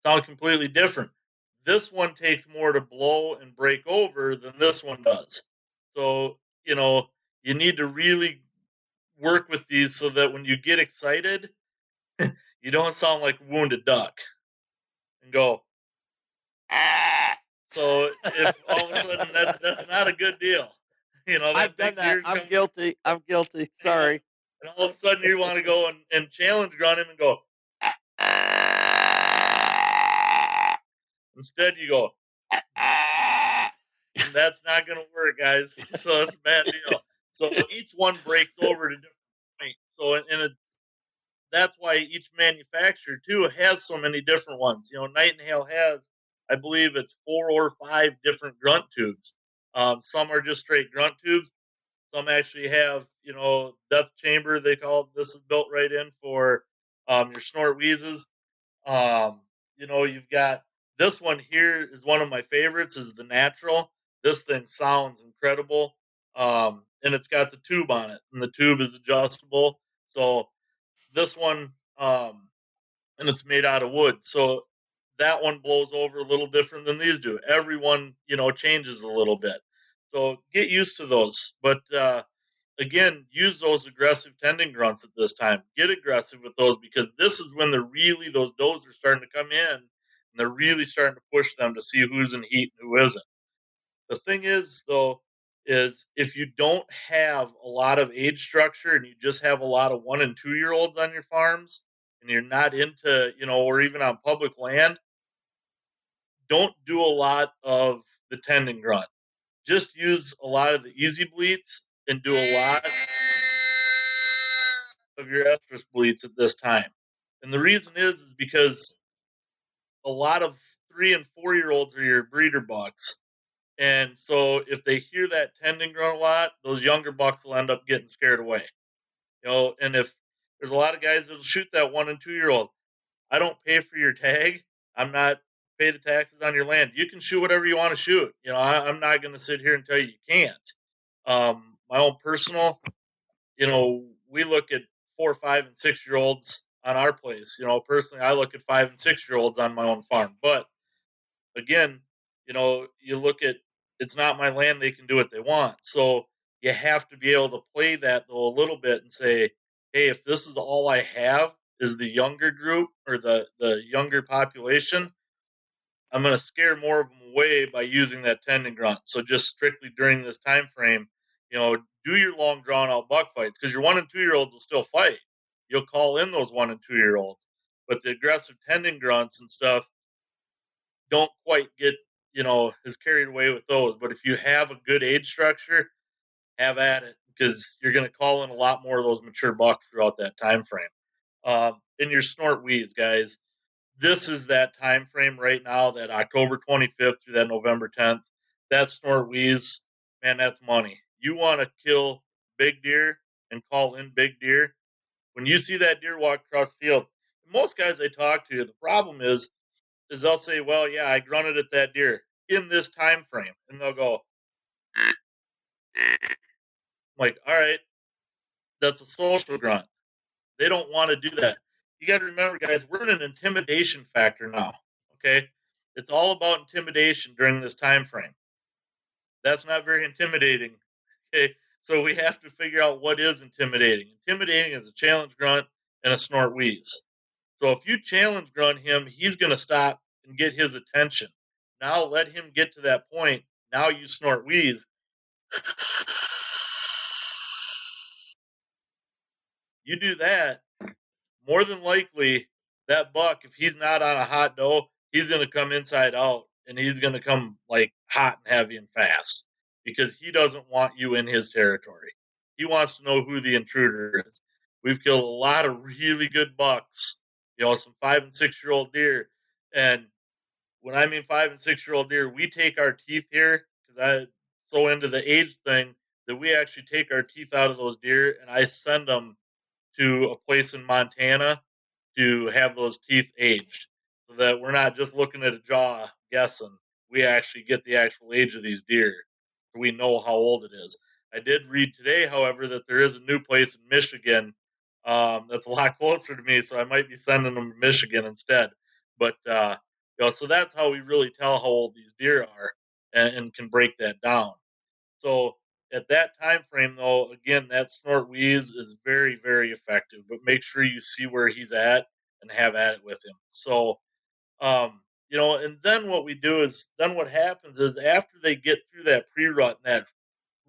Sound completely different. This one takes more to blow and break over than this one does. So, you need to really work with these so that when you get excited, you don't sound like a wounded duck and go. So if all of a sudden that's not a good deal. I've done that. I'm guilty. Sorry. And all of a sudden you want to go and challenge grunt him and go. Instead you go. And that's not going to work, guys. So it's a bad deal. So each one breaks over to different points. So and that's why each manufacturer too has so many different ones. Nightingale has, I believe it's 4 or 5 different grunt tubes. Some are just straight grunt tubes. Some actually have, death chamber. They call it. This is built right in for your snort wheezes. You've got this one here is one of my favorites. Is the natural. This thing sounds incredible, and it's got the tube on it, and the tube is adjustable. So this one, and it's made out of wood. So that one blows over a little different than these do. Everyone, changes a little bit. So get used to those. But again, use those aggressive tending grunts at this time. Get aggressive with those because this is when those does are starting to come in and they're really starting to push them to see who's in heat and who isn't. The thing is, though, is if you don't have a lot of age structure and you just have a lot of 1 and 2 year olds on your farms and you're not into, or even on public land, don't do a lot of the tending grunt. Just use a lot of the easy bleats and do a lot of your estrus bleats at this time. And the reason is because a lot of 3 and 4-year-olds are your breeder bucks. And so if they hear that tending grunt a lot, those younger bucks will end up getting scared away. And if there's a lot of guys that'll shoot that 1 and 2-year-old, I don't pay for your tag. I'm not pay the taxes on your land. You can shoot whatever you want to shoot. I'm not going to sit here and tell you can't. My own personal, we look at 4, 5, and 6-year-olds on our place. Personally, I look at 5 and 6-year-olds on my own farm. But again, you look at, it's not my land. They can do what they want. So you have to be able to play that though a little bit and say, hey, if this is all I have is the younger group or the younger population, I'm going to scare more of them away by using that tending grunt. So just strictly during this time frame, do your long drawn out buck fights, because your 1 and 2-year-olds will still fight. You'll call in those 1 and 2-year-olds, but the aggressive tending grunts and stuff don't quite get as carried away with those. But if you have a good age structure, have at it, because you're going to call in a lot more of those mature bucks throughout that time frame. In your snort wheeze, guys, this is that time frame right now, that October 25th through that November 10th. That snort wheeze, man, that's money. You want to kill big deer and call in big deer. When you see that deer walk across the field, most guys I talk to, the problem is they'll say, well, yeah, I grunted at that deer in this time frame. And they'll go, I'm like, all right, that's a social grunt. They don't want to do that. You got to remember, guys, we're in an intimidation factor now, okay? It's all about intimidation during this time frame. That's not very intimidating, okay? So we have to figure out what is intimidating. Intimidating is a challenge grunt and a snort wheeze. So if you challenge grunt him, he's going to stop and get his attention. Now let him get to that point. Now you snort wheeze. You do that, more than likely that buck, if he's not on a hot doe, he's going to come inside out, and he's going to come like hot and heavy and fast, because he doesn't want you in his territory. He wants to know who the intruder is. We've killed a lot of really good bucks, some 5 and 6-year-old deer. And when I mean 5 and 6-year-old deer, we take our teeth here, because I'm so into the age thing that we actually take our teeth out of those deer, and I send them to a place in Montana to have those teeth aged, so that we're not just looking at a jaw guessing. We actually get the actual age of these deer, so we know how old it is. I did read today, however, that there is a new place in Michigan that's a lot closer to me, so I might be sending them to Michigan instead. But so that's how we really tell how old these deer are, and can break that down. So at that time frame, though, again, that snort wheeze is very, very effective. But make sure you see where he's at and have at it with him. So, and then what we do is, then what happens is, after they get through that pre-rut and that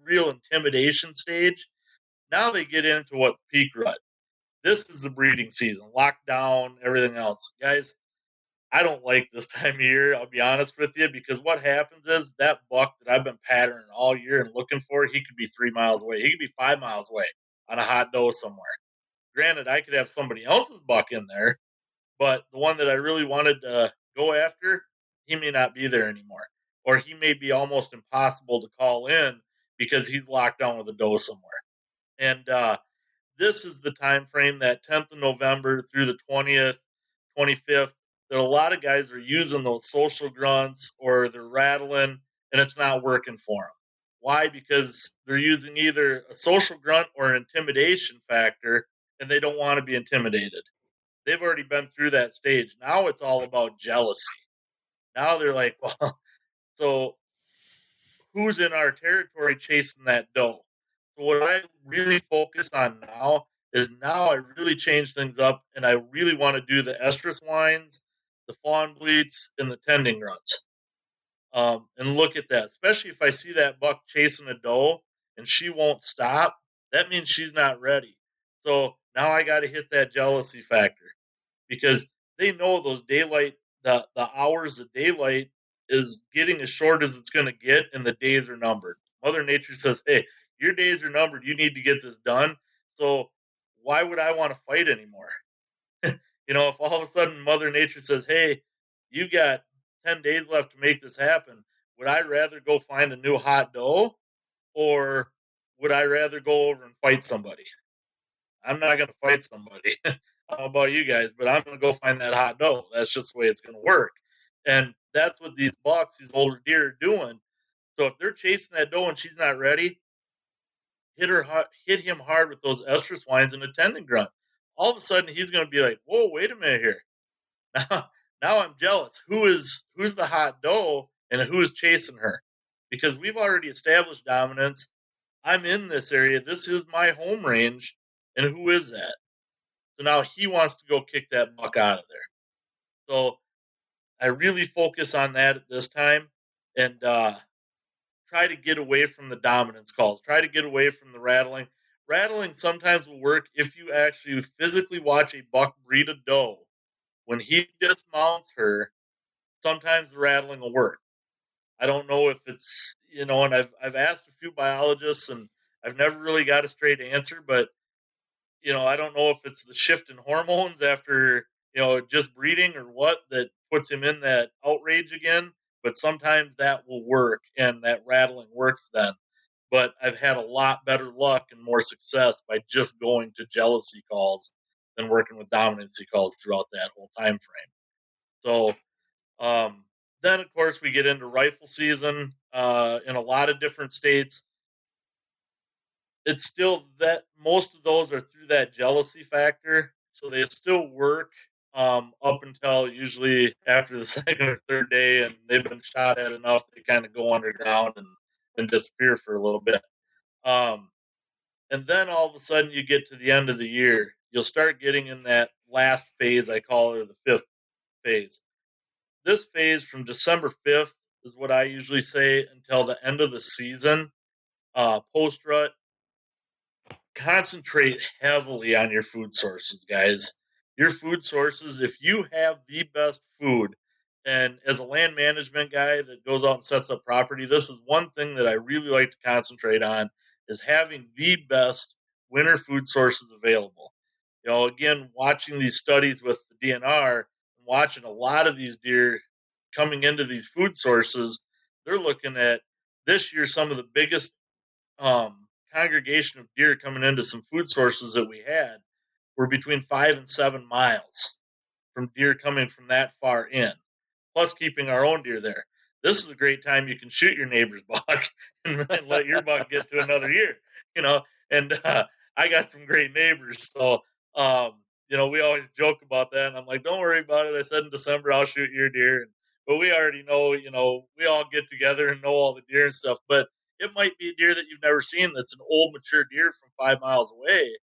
real intimidation stage, now they get into what peak rut. This is the breeding season, lockdown, everything else. Guys, I don't like this time of year, I'll be honest with you, because what happens is that buck that I've been patterning all year and looking for, he could be 3 miles away. He could be 5 miles away on a hot doe somewhere. Granted, I could have somebody else's buck in there, but the one that I really wanted to go after, he may not be there anymore. Or he may be almost impossible to call in because he's locked down with a doe somewhere. And this is the time frame, that 10th of November through the 20th, 25th, that a lot of guys are using those social grunts, or they're rattling, and it's not working for them. Why? Because they're using either a social grunt or an intimidation factor, and they don't want to be intimidated. They've already been through that stage. Now it's all about jealousy. Now they're like, well, so who's in our territory chasing that doe? So what I really focus on now is, now I really change things up, and I really want to do the estrus whines, the fawn bleats, and the tending grunts. And look at that. Especially if I see that buck chasing a doe and she won't stop, that means she's not ready. So now I got to hit that jealousy factor, because they know those daylight, the hours of daylight is getting as short as it's going to get, and the days are numbered. Mother Nature says, hey, your days are numbered. You need to get this done. So why would I want to fight anymore? If all of a sudden Mother Nature says, hey, you got 10 days left to make this happen. Would I rather go find a new hot doe, or would I rather go over and fight somebody? I'm not going to fight somebody. I don't know about you guys, but I'm going to go find that hot doe. That's just the way it's going to work. And that's what these bucks, these older deer are doing. So if they're chasing that doe and she's not ready, hit him hard with those estrus whines and a tendon grunt. All of a sudden, he's going to be like, "Whoa, wait a minute here! Now I'm jealous. Who's the hot doe and who is chasing her? Because we've already established dominance. I'm in this area. This is my home range, and who is that? So now he wants to go kick that buck out of there. So I really focus on that at this time, and try to get away from the dominance calls. Try to get away from the rattling. Rattling sometimes will work if you actually physically watch a buck breed a doe. When he dismounts her, sometimes the rattling will work. I don't know if it's, and I've asked a few biologists and I've never really got a straight answer, but I don't know if it's the shift in hormones after, just breeding or what that puts him in that outrage again. But sometimes that will work and that rattling works then. But I've had a lot better luck and more success by just going to jealousy calls than working with dominancy calls throughout that whole time frame. So then, of course, we get into rifle season in a lot of different states. It's still that most of those are through that jealousy factor, so they still work up until usually after the second or third day, and they've been shot at enough they kind of go underground and disappear for a little bit. And then all of a sudden you get to the end of the year, you'll start getting in that last phase, I call it, or the fifth phase. This phase from December 5th is what I usually say until the end of the season. Post rut, concentrate heavily on your food sources, guys. Your food sources, if you have the best food, and as a land management guy that goes out and sets up property, this is one thing that I really like to concentrate on, is having the best winter food sources available. Again, watching these studies with the DNR, watching a lot of these deer coming into these food sources, they're looking at this year some of the biggest congregation of deer coming into some food sources that we had were between 5 and 7 miles from deer coming from that far in, plus keeping our own deer there. This is a great time you can shoot your neighbor's buck and let your buck get to another year, and I got some great neighbors. So, we always joke about that. And I'm like, don't worry about it. I said in December, I'll shoot your deer. But we already know, we all get together and know all the deer and stuff. But it might be a deer that you've never seen that's an old, mature deer from 5 miles away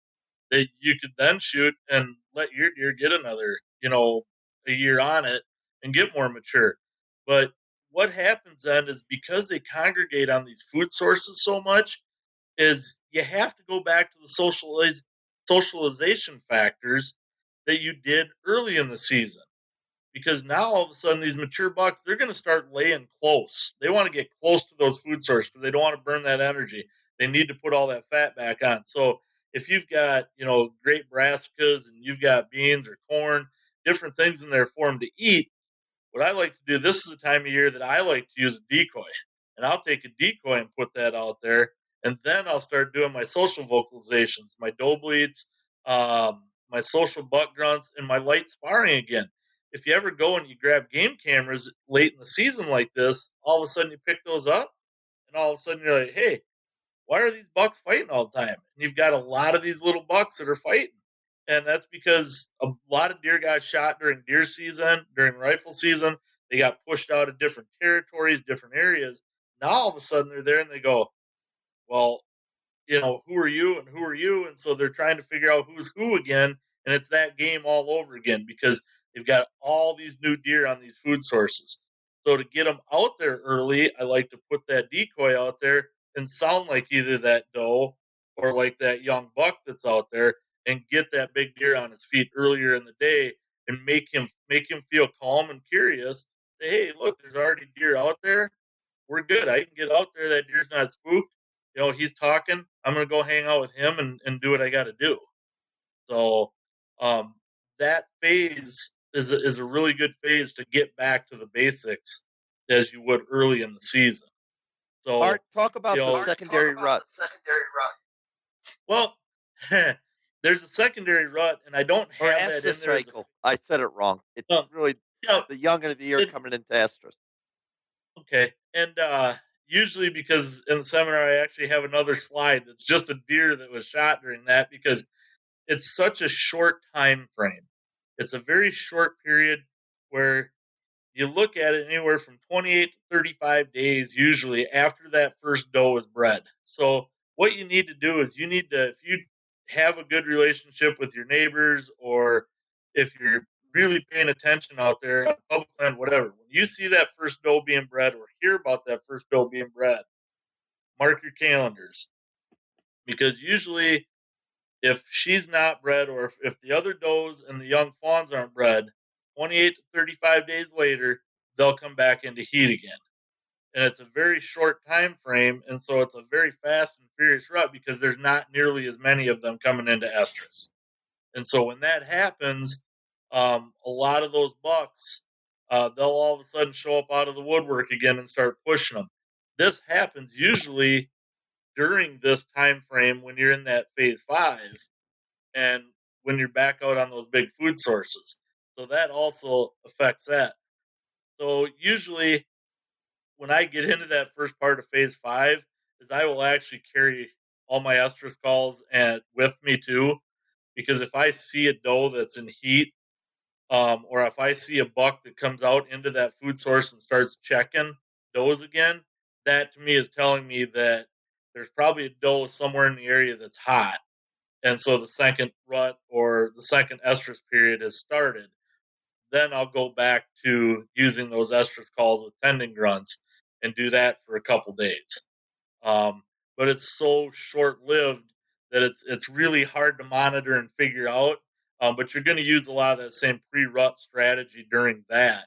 that you could then shoot and let your deer get another, a year on it and get more mature. But what happens then is because they congregate on these food sources so much, is you have to go back to the socialization factors that you did early in the season. Because now all of a sudden these mature bucks, they're going to start laying close. They want to get close to those food sources because they don't want to burn that energy. They need to put all that fat back on. So if you've got, great brassicas and you've got beans or corn, different things in there for them to eat, what I like to do, this is the time of year that I like to use a decoy. And I'll take a decoy and put that out there. And then I'll start doing my social vocalizations, my doe bleats, my social buck grunts, and my light sparring again. If you ever go and you grab game cameras late in the season like this, all of a sudden you pick those up, and all of a sudden you're like, hey, why are these bucks fighting all the time? And you've got a lot of these little bucks that are fighting. And that's because a lot of deer got shot during deer season, during rifle season. They got pushed out of different territories, different areas. Now all of a sudden they're there and they go, well, who are you and who are you? And so they're trying to figure out who's who again. And it's that game all over again because they've got all these new deer on these food sources. So to get them out there early, I like to put that decoy out there and sound like either that doe or like that young buck that's out there and get that big deer on his feet earlier in the day and make him feel calm and curious. Say, hey, look, there's already deer out there. We're good. I can get out there. That deer's not spooked. He's talking. I'm going to go hang out with him and do what I got to do. So that phase is a really good phase to get back to the basics as you would early in the season. So, Art, talk about the secondary rut. Well, there's a secondary rut, and I don't Or have that in estrus there. cycle. I said it wrong. It's really the young of the year coming into estrus. Okay, and usually because in the seminar I actually have another slide that's just a deer that was shot during that, because it's such a short time frame. It's a very short period where you look at it anywhere from 28 to 35 days usually after that first doe is bred. So what you need to do is you need to, if you have a good relationship with your neighbors, or if you're really paying attention out there on public land, whatever, when you see that first doe being bred or hear about that first doe being bred, mark your calendars. Because usually if she's not bred, or if the other does and the young fawns aren't bred, 28 to 35 days later, they'll come back into heat again. And it's a very short time frame, and so it's a very fast and furious rut because there's not nearly as many of them coming into estrus. And so when that happens, a lot of those bucks, they'll all of a sudden show up out of the woodwork again and start pushing them. This happens usually during this time frame when you're in that phase 5 and when you're back out on those big food sources. So that also affects that. So usually when I get into that first part of phase 5 is I will actually carry all my estrus calls and with me too, because if I see a doe that's in heat, or if I see a buck that comes out into that food source and starts checking does again, that to me is telling me that there's probably a doe somewhere in the area that's hot. And so the second rut or the second estrus period has started. Then I'll go back to using those estrus calls with tending grunts and do that for a couple days. But it's so short-lived that it's really hard to monitor and figure out. But you're going to use a lot of that same pre-rut strategy during that.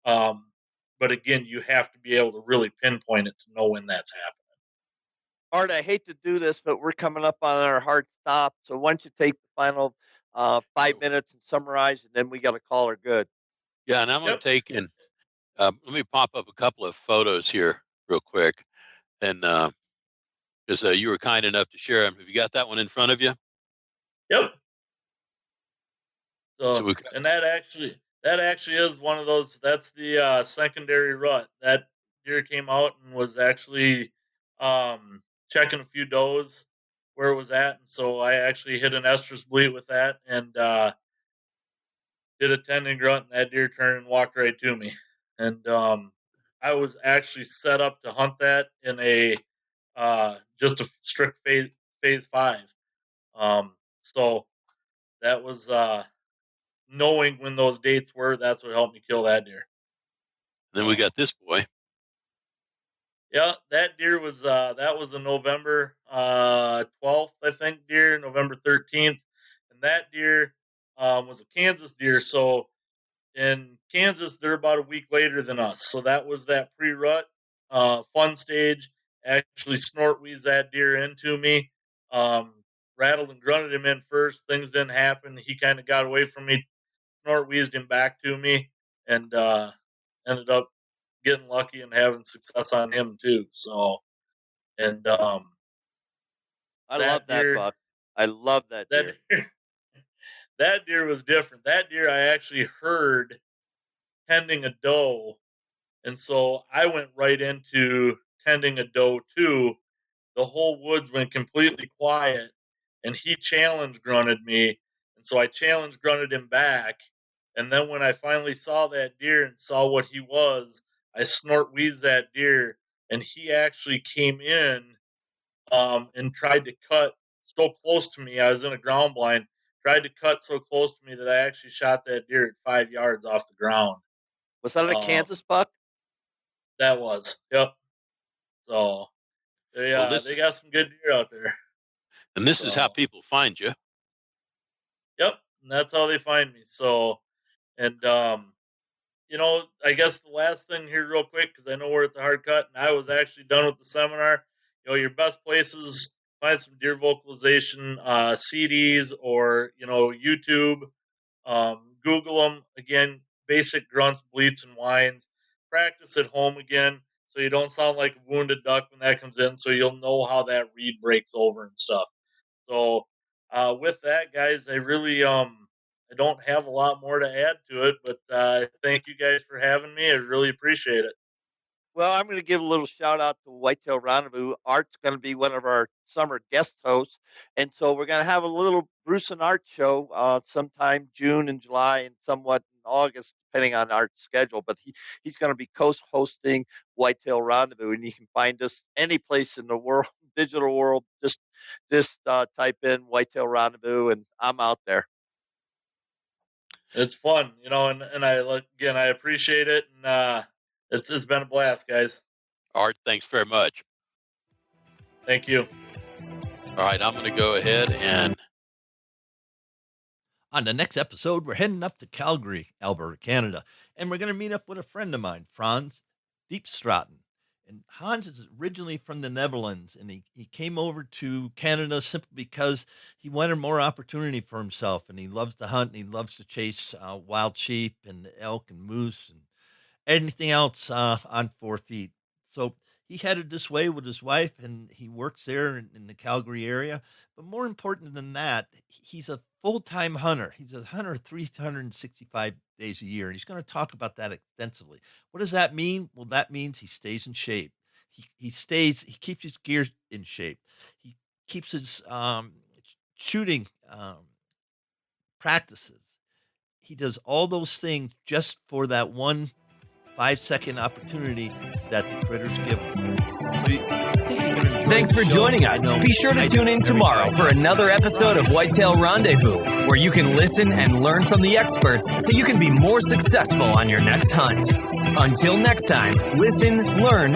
But again, you have to be able to really pinpoint it to know when that's happening. Art, I hate to do this, but we're coming up on our hard stop. So why don't you take the final 5 minutes and summarize, and then we got to call her good. Yeah, and I'm going to take and let me pop up a couple of photos here real quick. And because you were kind enough to share them. Have you got that one in front of you? Yep. So and that actually is one of those. That's the secondary rut. That deer came out and was actually checking a few does where it was at, and so I actually hit an estrus bleat with that and did a tending grunt, and that deer turned and walked right to me. And I was actually set up to hunt that in a just a strict phase 5. So that was knowing when those dates were. That's what helped me kill that deer. Then we got this boy. Yeah, that deer was that was a November 12th, I think, deer, November 13th, and that deer was a Kansas deer. So in Kansas, they're about a week later than us. So that was that pre-rut fun stage. Actually, snort wheezed that deer into me. Rattled and grunted him in first. Things didn't happen. He kind of got away from me. Snort wheezed him back to me, and ended up getting lucky and having success on him too. So, and I love that buck. I love that deer. That deer was different. That deer I actually heard tending a doe, and so I went right into tending a doe too. The whole woods went completely quiet, and he challenge grunted me, and so I challenge grunted him back. And then when I finally saw that deer and saw what he was, I snort wheezed that deer, and he actually came in and tried to cut so close to me. I was in a ground blind, tried to cut so close to me that I actually shot that deer at 5 yards off the ground. Was that a Kansas buck? That was, yep. So they got some good deer out there. And this is how people find you. Yep, and that's how they find me. So, and I guess the last thing here, real quick, because I know we're at the hard cut, and I was actually done with the seminar. Your best places, find some deer vocalization CDs or YouTube. Google them. Again, basic grunts, bleats, and whines. Practice at home again so you don't sound like a wounded duck when that comes in, so you'll know how that reed breaks over and stuff. So with that, guys, I really I don't have a lot more to add to it, but thank you guys for having me. I really appreciate it. Well, I'm going to give a little shout out to Whitetail Rendezvous. Art's going to be one of our summer guest hosts. And so we're going to have a little Bruce and Art show sometime June and July and somewhat in August, depending on Art's schedule. But he's going to be co-hosting Whitetail Rendezvous, and you can find us any place in the world, digital world. Just type in Whitetail Rendezvous, and I'm out there. It's fun, and I appreciate it, and it's been a blast, guys. Art, thanks very much. Thank you. All right, I'm going to go ahead and... On the next episode, we're heading up to Calgary, Alberta, Canada, and we're going to meet up with a friend of mine, Frans Diepstraten. And Hans is originally from the Netherlands, and he came over to Canada simply because he wanted more opportunity for himself, and he loves to hunt, and he loves to chase wild sheep and elk and moose and anything else on 4 feet. So he headed this way with his wife, and he works there in the Calgary area. But more important than that, he's a full-time hunter. He's a hunter 365 days a year, and he's going to talk about that extensively. What does that mean? Well, that means he stays in shape. He keeps his gear in shape. He keeps his shooting practices. He does all those things just for that 1 5-second opportunity that the critters give him. Thanks for joining us. Be sure to tune in tomorrow for another episode of Whitetail Rendezvous, where you can listen and learn from the experts so you can be more successful on your next hunt. Until next time, listen, learn,